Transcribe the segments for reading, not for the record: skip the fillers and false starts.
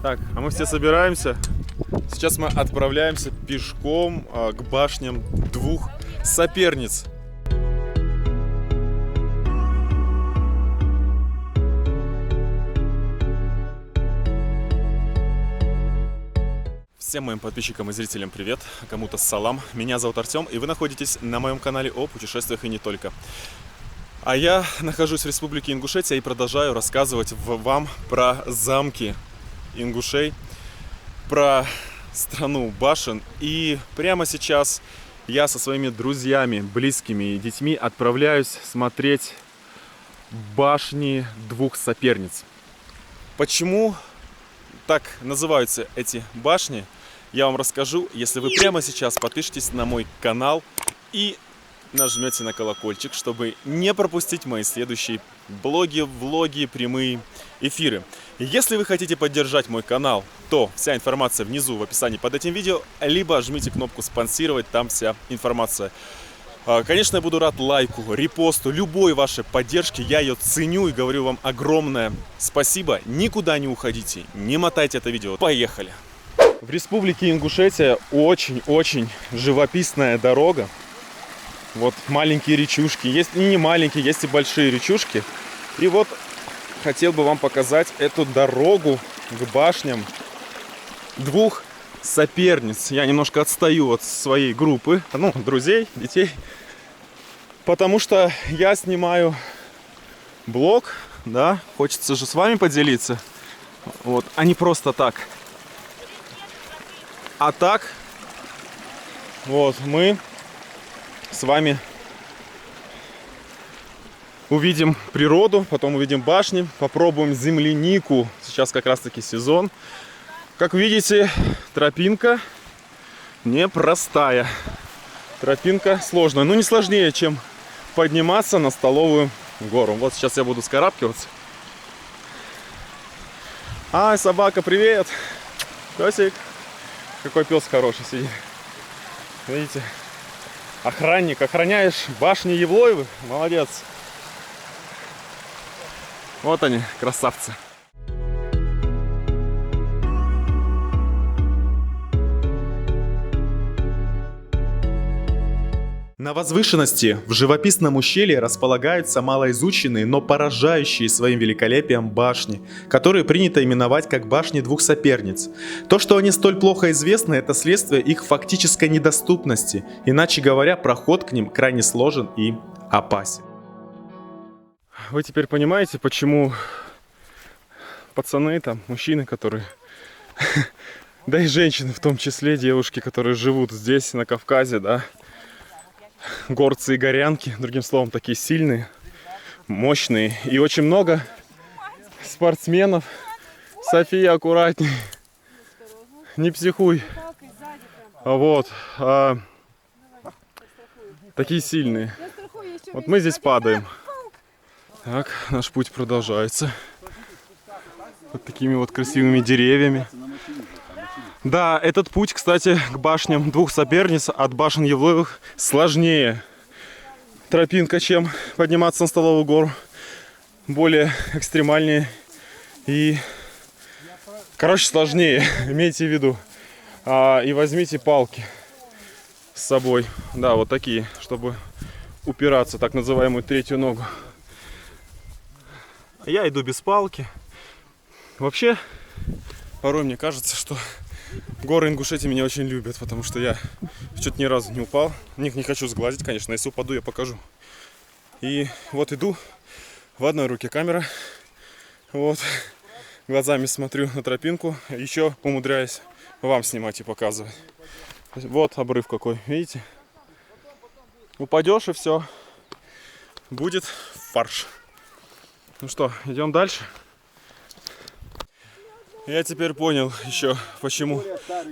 Так, а мы все собираемся. Сейчас мы отправляемся пешком к башням двух соперниц. Всем моим подписчикам и зрителям привет, кому-то салам. Меня зовут Артем, и вы находитесь на моем канале о путешествиях и не только. А я нахожусь в Республике Ингушетия и продолжаю рассказывать вам про замки ингушей, про страну башен. И прямо сейчас я со своими друзьями, близкими и детьми отправляюсь смотреть башни двух соперниц. Почему так называются эти башни, я вам расскажу, если вы прямо сейчас подпишитесь на мой канал и нажмете на колокольчик, чтобы не пропустить мои следующие блоги, влоги, прямые эфиры. Если вы хотите поддержать мой канал, то вся информация внизу в описании под этим видео, либо жмите кнопку «Спонсировать», там вся информация. Конечно, я буду рад лайку, репосту, любой вашей поддержки, я ее ценю и говорю вам огромное спасибо. Никуда не уходите, не мотайте это видео. Поехали! В Республике Ингушетия очень-очень живописная дорога. Вот маленькие речушки, есть и не маленькие, есть и большие речушки. И вот хотел бы вам показать эту дорогу к башням двух соперниц. Я немножко отстаю от своей группы, друзей, детей. Потому что я снимаю блог, да, хочется же с вами поделиться. Вот, а не просто так. А так, вот, мы с вами увидим природу, потом увидим башни, попробуем землянику. Сейчас как раз таки сезон. Как видите, тропинка непростая. Тропинка сложная, но не сложнее, чем подниматься на Столовую гору. Вот сейчас я буду скарабкиваться. Ай, собака, привет! Песик! Какой пес хороший сидит. Видите? Охранник, охраняешь башни Евлоевых? Молодец. Вот они, красавцы. На возвышенности в живописном ущелье располагаются малоизученные, но поражающие своим великолепием башни, которые принято именовать как башни двух соперниц. То, что они столь плохо известны, это следствие их фактической недоступности. Иначе говоря, проход к ним крайне сложен и опасен. Вы теперь понимаете, почему пацаны, там, мужчины, которые... Да и женщины в том числе, девушки, которые живут здесь, на Кавказе, да, горцы и горянки, другим словом, такие сильные, мощные. И очень много спортсменов. София, аккуратней. Не психуй. Вот. Такие сильные. Вот мы здесь падаем. Так, наш путь продолжается. Вот такими вот красивыми деревьями. Да, этот путь, кстати, к башням двух соперниц от башен Евлоевых сложнее тропинка, чем подниматься на Столовую гору. Более экстремальнее и, короче, сложнее, имейте в виду. И возьмите палки с собой. Да, вот такие, чтобы упираться, так называемую третью ногу. Я иду без палки. Вообще, порой мне кажется, что горы Ингушетии меня очень любят, потому что я что-то ни разу не упал. Них не хочу сглазить, конечно, если упаду, я покажу. И вот иду, в одной руке камера, вот, глазами смотрю на тропинку, еще умудряюсь вам снимать и показывать. Вот обрыв какой, видите? Упадешь и все, будет фарш. Ну что, идем дальше. Я теперь понял еще, почему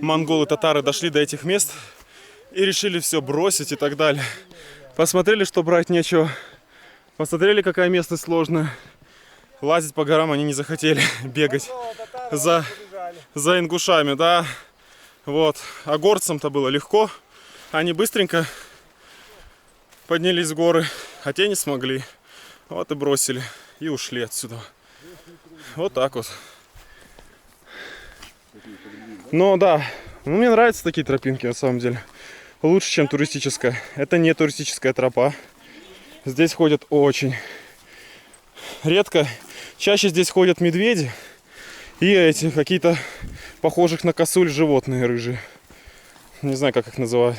монголы-татары дошли до этих мест и решили все бросить и так далее. Посмотрели, что брать нечего. Посмотрели, какая местность сложная. Лазить по горам они не захотели, бегать за ингушами, да. Вот. А горцам-то было легко. Они быстренько поднялись в горы, а те не смогли. Вот и бросили, и ушли отсюда. Вот так вот. Но да, ну, мне нравятся такие тропинки на самом деле. Лучше, чем туристическая. Это не туристическая тропа. Здесь ходят очень редко. Чаще здесь ходят медведи и эти какие-то похожих на косуль животные рыжие. Не знаю, как их называют.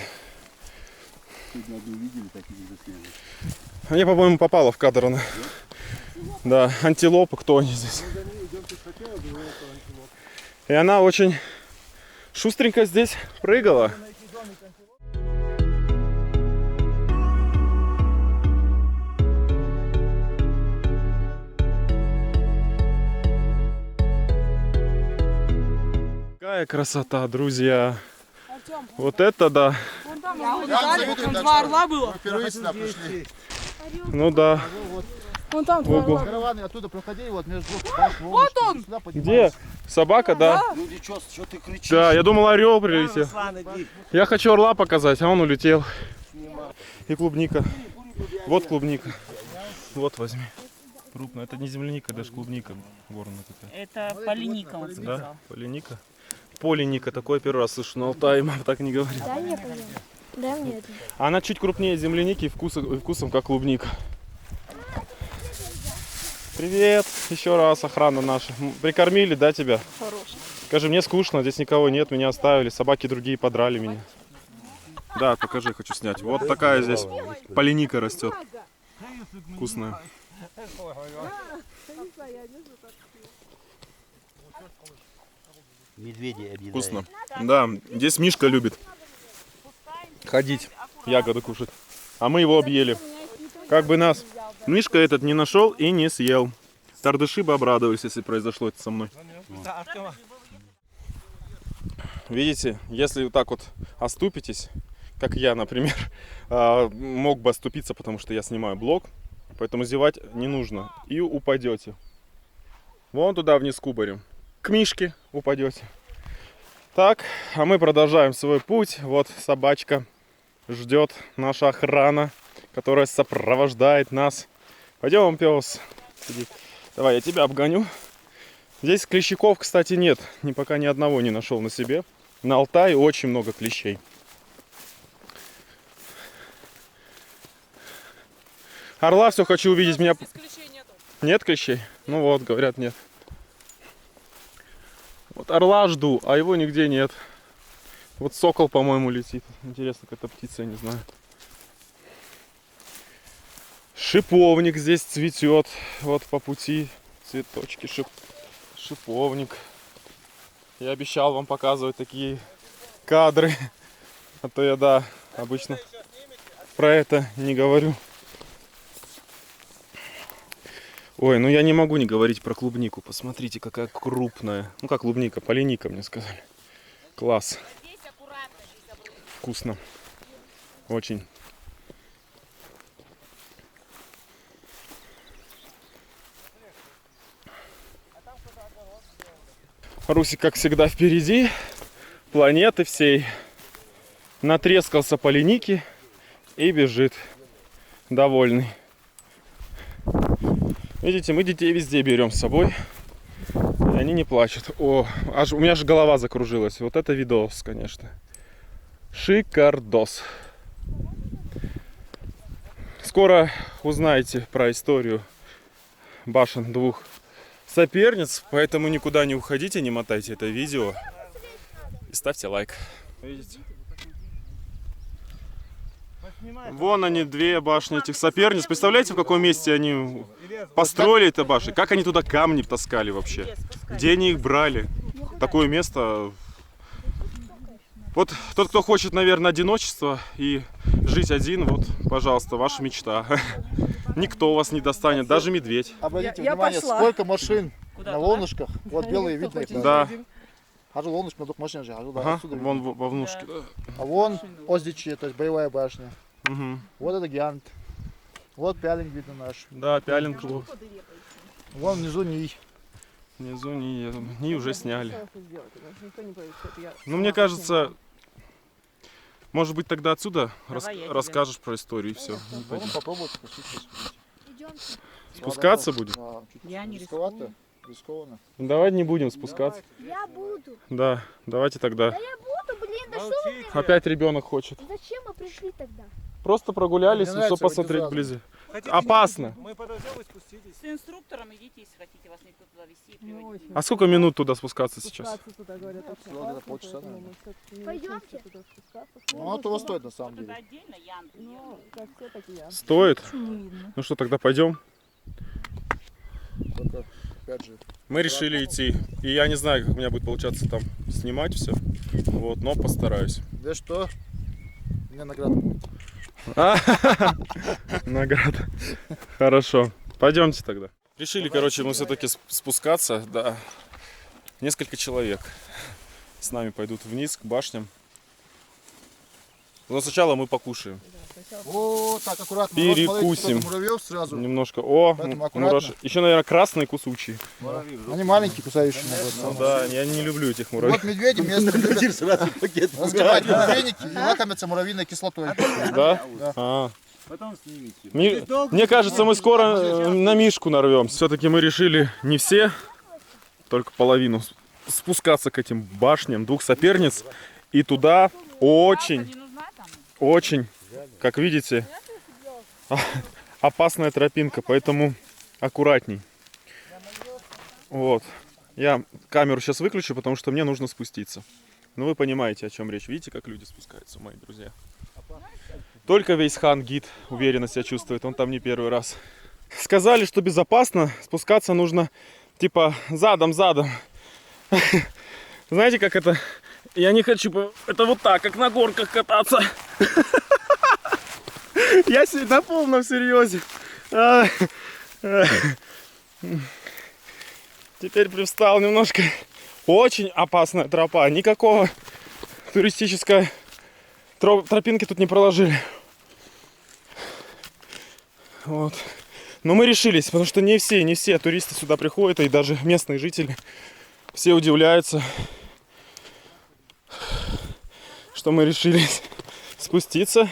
Они, по-моему, попало в кадр она. Да, антилопы, кто они здесь? И она очень шустренько здесь прыгала. Какая красота, друзья! Артем, Вот это да! вон там два орла было. Впервые сюда пришли. Ну да. Вон там два Ого. орла. Караваны оттуда проходили, вот между Вот он! Где? Собака, да? Люди, что ты кричишь? Да, я думал, орел прилетел. Я хочу орла показать, а он улетел. И клубника. Вот клубника. Вот возьми. Крупная. Это не земляника, даже клубника горная такая. Это полиника он Да? сказал. Полиника. Полиника. Такое первый раз слышу на Алтае. Мама так не говорит. Дай мне, пожалуйста. Дай мне это. Она чуть крупнее земляники и вкусом как клубника. Привет. Еще раз, охрана наша. Прикормили, да, тебя? Хороший. Скажи, мне скучно, здесь никого нет, меня оставили, собаки другие подрали меня. Да, покажи, хочу снять. Вот такая здесь полиника растет. Вкусная. Медведи объедают. Вкусно. Да, здесь Мишка любит ходить, ягоды кушать. А мы его объели. Как бы нас Мишка этот не нашел и не съел. Тардыши бы обрадовались, если произошло это со мной. Видите, если вот так вот оступитесь, как я, например, мог бы оступиться, потому что я снимаю блог, поэтому зевать не нужно. И упадете. Вон туда вниз кубарем. К Мишке упадете. Так, а мы продолжаем свой путь. Вот собачка ждет, наша охрана, которая сопровождает нас. Пойдем, пес. Сиди. Давай, я тебя обгоню. Здесь клещиков, кстати, нет. Пока ни одного не нашел на себе. На Алтае очень много клещей. Орла все хочу увидеть. Меня... Здесь клещей нету. Нет клещей? Ну вот, говорят, нет. Вот орла жду, а его нигде нет. Вот сокол, по-моему, летит. Интересно, какая-то птица, я не знаю. Шиповник здесь цветет. Вот по пути цветочки, шиповник. Я обещал вам показывать такие кадры. А то я, да, обычно про это не говорю. Ой, ну я не могу не говорить про клубнику. Посмотрите, какая крупная. Ну как клубника, полиника, мне сказали. Класс. Вкусно. Очень. Русик, как всегда, впереди планеты всей. Натрескался полиники и бежит. Довольный. Видите, мы детей везде берем с собой. И они не плачут. О, аж у меня же голова закружилась. Вот это видос, конечно. Шикардос. Скоро узнаете про историю башен двух соперниц. Поэтому никуда не уходите, не мотайте это видео. И ставьте лайк. Видите? Вон они, две башни этих соперниц. Представляете, в каком месте они построили это башни? Как они туда камни таскали вообще? Где они их брали? Такое место. Вот тот, кто хочет, наверное, одиночества и жить один, вот, пожалуйста, ваша мечта. Никто вас не достанет, даже медведь. Обратите Я внимание, пошла. сколько машин Куда, на туда? волнышках. Вот белые видно их. Да, Хожу волнышко, на двух машинах же хожу, да, ага, отсюда вон видно. во внушке. А вон Оздичи, то есть боевая башня. Угу. Вот это Гиант. Вот Пялинг видно наш. Да, Пялинг клуб. Вон внизу Ний. Внизу не уже сняли. Никто не поверит, что это я. Ну, мне кажется, может быть, тогда отсюда Давай я тебе. расскажешь про историю и все. Можем попробовать спуститься. Идемте. Спускаться будем? Да, чуть Я не рисковато. рискую. Рискованно. Давай не будем спускаться. Я буду. Да, давайте тогда. Да я буду, блин, да что вы мне? Опять ребенок хочет. Зачем мы пришли тогда? Просто прогулялись, Мне чтобы нравится, посмотреть вы вблизи. Хотите, Опасно. Мы подождем, вы спуститесь. С инструктором идите, если хотите, вас никто туда вести и приводить. А сколько минут туда спускаться сейчас? Спускаться туда, говорят, очень Всего где-то опасно, полчаса, поэтому наверное. мы всё-таки не Пойдемте. решимся туда спускаться. Ну, оно того стоит на Вот самом это деле. отдельно, Ян. Ну, как все, так и я. Стоит? Не видно. Ну что, тогда пойдем? Только, опять же, Мы решили идти. И я не знаю, как у меня будет получаться там снимать все. Вот, но постараюсь. да что? У меня награда. Награда. Хорошо. Пойдемте тогда. Решили, короче, мы все-таки спускаться. Да. Несколько человек с нами пойдут вниз к башням. Но сначала мы покушаем. О, так, аккуратно. Перекусим. Муравьев сразу. Немножко. О, Поэтому аккуратно. еще, наверное, красные кусучие. Они маленькие, кусающие. Ну да, я не люблю этих муравьев. Вот медведи местные любят разгибать муравейники и лакомятся муравьиной кислотой. Да? А. Мне кажется, мы скоро на мишку нарвемся. Все-таки мы решили не все, только половину спускаться к этим башням двух соперниц. И туда очень, очень, как видите, опасная тропинка, поэтому аккуратней. Вот. Я камеру сейчас выключу, потому что мне нужно спуститься. Ну вы понимаете, о чем речь. Видите, как люди спускаются, мои друзья. Только Вейсхан гид уверенно себя чувствует, он там не первый раз. Сказали, что безопасно, спускаться нужно типа задом. Знаете, как это? Я не хочу, это вот так, как на горках кататься. Я на полном серьезе. Теперь привстал немножко. Очень опасная тропа. Никакого туристической тропинки тут не проложили. Вот. Но мы решились, потому что не все туристы сюда приходят, и даже местные жители. Все удивляются, что мы решились спуститься.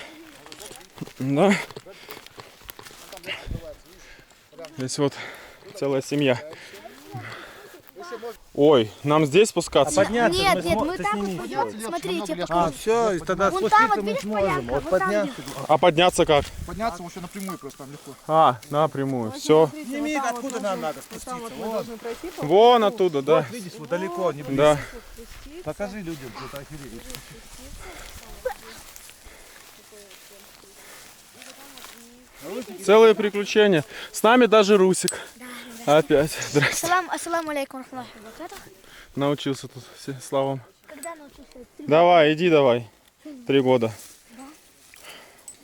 Да. Здесь вот целая семья. Ой, нам здесь спускаться? Нет, мы так вот пойдем. Смотрите, я покажу. Все, тогда Вон там вот видишь полянка, вот там где. А подняться как? Подняться вообще напрямую просто там легко. А, напрямую. Все. Сними, откуда нам надо спуститься. Вот мы Вот, должны пройти по Вон оттуда, да. видишь, вот далеко, не близко. Да. Покажи людям, что это охерели. Целые приключения. С нами даже Русик. Опять. Здрасте. Ассаламу алейкум рахматуллахи ва баракатух. Научился тут все словам. Когда научился? Давай, иди давай. 3 года.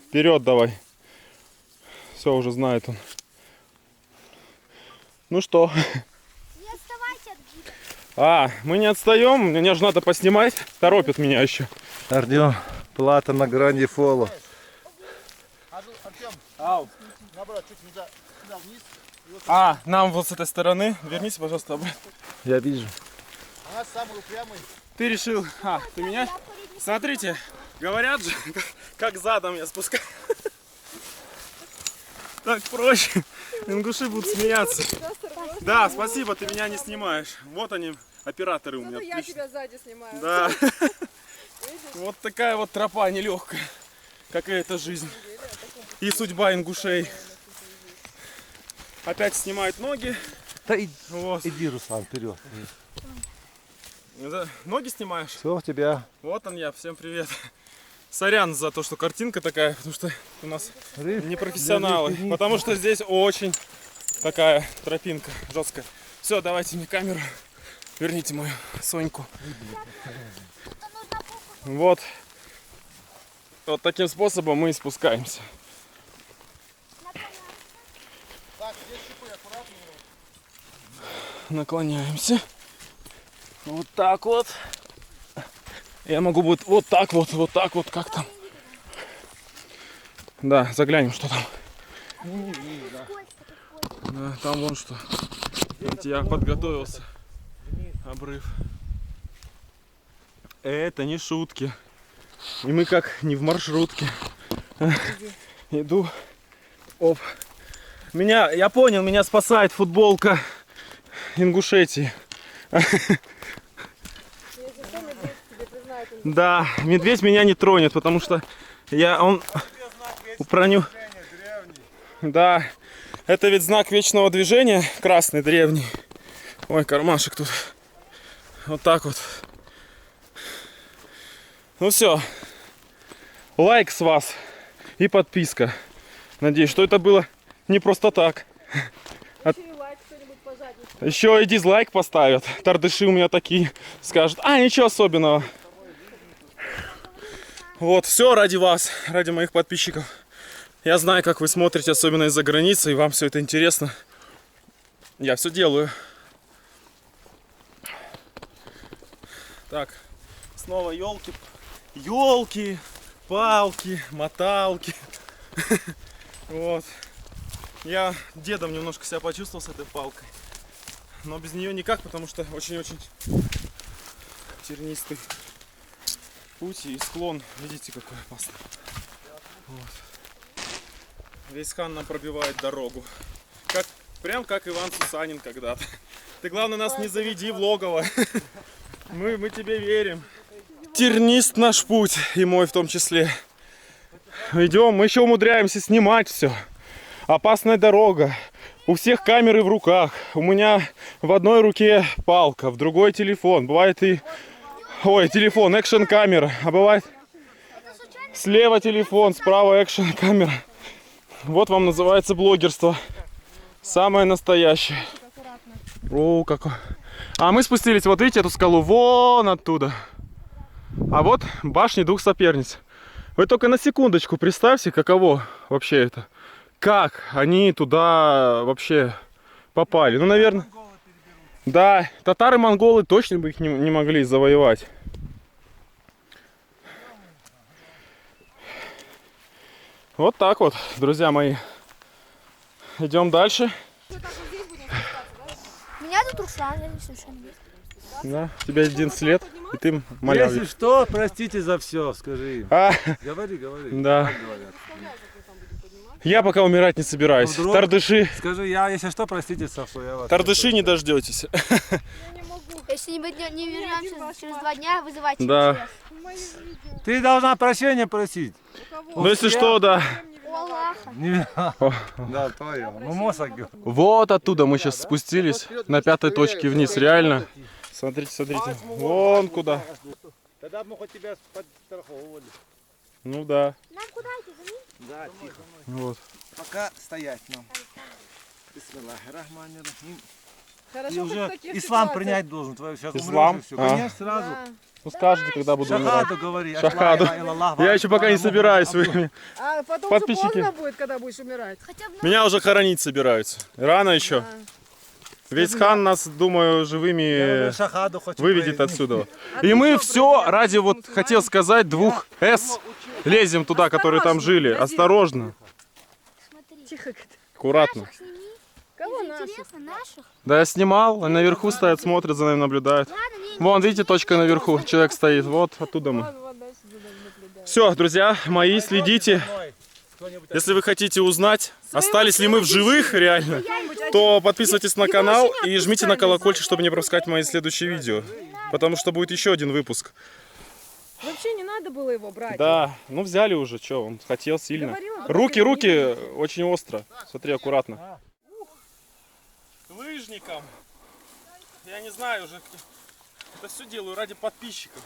Вперед давай. Все уже знает он. Ну что? Не отставайте от гида. А, мы не отстаем. Мне же надо поснимать. Торопит меня еще. Артем, плата на грани фола. Артем, наоборот, чуть сюда вниз. А, нам вот с этой стороны. Вернись, пожалуйста, обратно. Я вижу. У нас самый упрямый. Ты решил. А, ты меня? Смотрите, говорят же, как задом я спускаю. Так проще. Ингуши будут смеяться. Да, спасибо, ты меня не снимаешь. Вот они, операторы у меня. Я тебя сзади снимаю. Да. Вот такая вот тропа нелегкая. Какая-то жизнь. И судьба ингушей. Опять снимают ноги. Да Вот. иди, Руслан, вперед. Да, ноги снимаешь? Все у тебя. Вот он я, всем привет. Сорян за то, что картинка такая, потому что у нас не профессионалы. Потому что здесь очень такая тропинка жесткая. Все, давайте мне камеру. Верните мою Соньку. Вот. Вот таким способом мы и спускаемся. Наклоняемся. Вот так вот. Я могу будет вот так вот, как там. Да, заглянем, что там. Да, там вон что. Видите, я подготовился. Обрыв. Это не шутки. И мы как не в маршрутке. Иду. Оп. Я понял, меня спасает футболка Ингушетии. Если что, медведь тебе признает. Да, медведь меня не тронет, потому что он проню... Да, это ведь знак вечного движения, красный, древний. Ой, кармашек тут. Вот так вот. Ну все. Лайк с вас и подписка. Надеюсь, что это было не просто так. Еще и лайк кто-нибудь пожадничает. Еще и дизлайк поставят. Тардыши у меня такие скажут. А, ничего особенного. Вот, все ради вас, ради моих подписчиков. Я знаю, как вы смотрите, особенно из-за границы, и вам все это интересно. Я все делаю. Так, снова елки. Елки, палки, моталки. Вот. Я дедом немножко себя почувствовал с этой палкой. Но без нее никак, потому что очень-очень тернистый путь и склон. Видите, какой опасный. Вот. Весь хан нам пробивает дорогу. Прям как Иван Сусанин когда-то. Ты, главное, нас не заведи в логово. Мы тебе верим. Тернист наш путь, и мой в том числе. Идем, мы еще умудряемся снимать все. Опасная дорога. У всех камеры в руках. У меня в одной руке палка, в другой телефон. Бывает и... Ой, телефон, экшн камера. А бывает слева телефон, справа экшн камера. Вот вам называется блогерство. Самое настоящее. О, какой. А мы спустились, вот видите, эту скалу вон оттуда. А вот башни двух соперниц. Вы только на секундочку представьте, каково вообще это. Как они туда вообще попали. Ну, наверное... Да, татары-монголы точно бы их не могли завоевать. Вот так вот, друзья мои. Идем дальше. Меня тут Руслан, я не совершенно нет. Да, у тебя один след, и ты малявишь. Если что, простите за все, скажи им. А, Говори. да. Так говорят. Я пока умирать не собираюсь. Вдруг? Тардыши. Скажи, если что, простите, Сафу, я вас... Тардыши не дождетесь. Если не вернемся через 2 дня, вызывайте. Да. Ты должна прощения просить. Ну если что, да. У Аллаха. Да, твое. Ну, мозг. Вот оттуда мы сейчас спустились на 5-й точке вниз. Реально. Смотрите, смотрите. Вон куда. Тогда мы хоть тебя подстраховывали. Ну да. Нам куда идти? За ним? Да, тихо. Вот. Пока стоять нам. Бисмиллахир-рахманир-рахим. Хорошо, И хоть в уже таких ислам ситуациях. принять должен. Твою сейчас Ислам? Все. А. Конечно, сразу. Да. Ну скажете, когда буду умирать. Шахаду говори. Шахаду. Я еще пока не собираюсь. А потом Подписчики. же поздно будет, когда будешь умирать. Хотя бы Меня уже хоронить собираются. Рано еще. Весь хан нас, думаю, живыми Шахаду хочу выведет произнести. отсюда. И мы все ради, вот хотел сказать, 2 С лезем туда, которые там жили. Осторожно, смотри. Тихо. аккуратно. Наших сними. Кого Из наших? интереса наших. Да я снимал, они наверху стоят, смотрят, за нами наблюдают. Ладно, не. Вон, видите, точка наверху, человек стоит, вот оттуда мы. Вон дальше за нами наблюдает. Все, друзья мои, следите. Если вы хотите узнать, остались ли мы в живых реально, то подписывайтесь на канал и жмите на колокольчик, чтобы не пропускать мои следующие видео. Потому что будет еще один выпуск. Вообще не надо было его брать. Да, ну взяли уже, что, он хотел сильно. Говорила, Руки, очень остро. Смотри, аккуратно. Лыжникам. Я не знаю уже. Это все делаю ради подписчиков.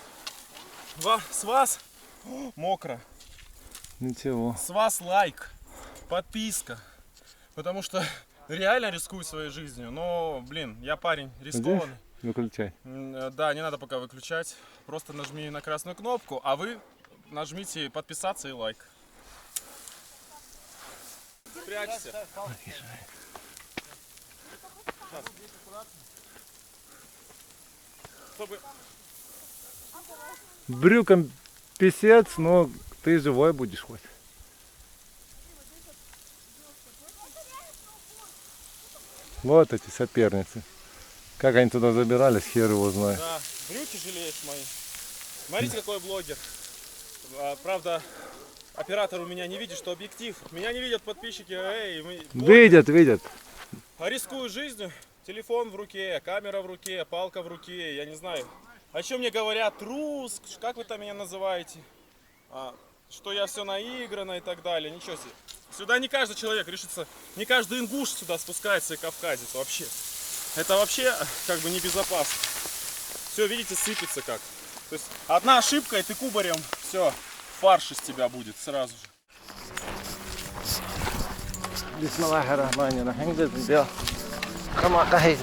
С вас мокро. Ничего. С вас лайк, подписка. Потому что реально рискую своей жизнью. Но, блин, я парень рискованный. Выключай. Да, не надо пока выключать. Просто нажми на красную кнопку, а вы нажмите подписаться и лайк. Прячься. Чтобы... Брюком писец, но ты живой будешь хоть. Вот эти соперницы. Как они туда забирались, хер его знает. Да, брюки жалеешь мои. Смотрите, какой блогер. Правда, оператор у меня не видит, что объектив. Меня не видят подписчики. Эй, Видят. рискую жизнью Телефон в руке, камера в руке, палка в руке, я не знаю. А еще мне говорят, трус, как вы там меня называете? Что я все наиграно и так далее. Ничего себе. Сюда не каждый человек решится, не каждый ингуш сюда спускается и кавказец вообще. Это вообще как бы небезопасно. Все, видите, сыпется как. То есть одна ошибка, и ты кубарем, все, фарш из тебя будет сразу же. Bismillahirrahmanirrahim. Kama kahit.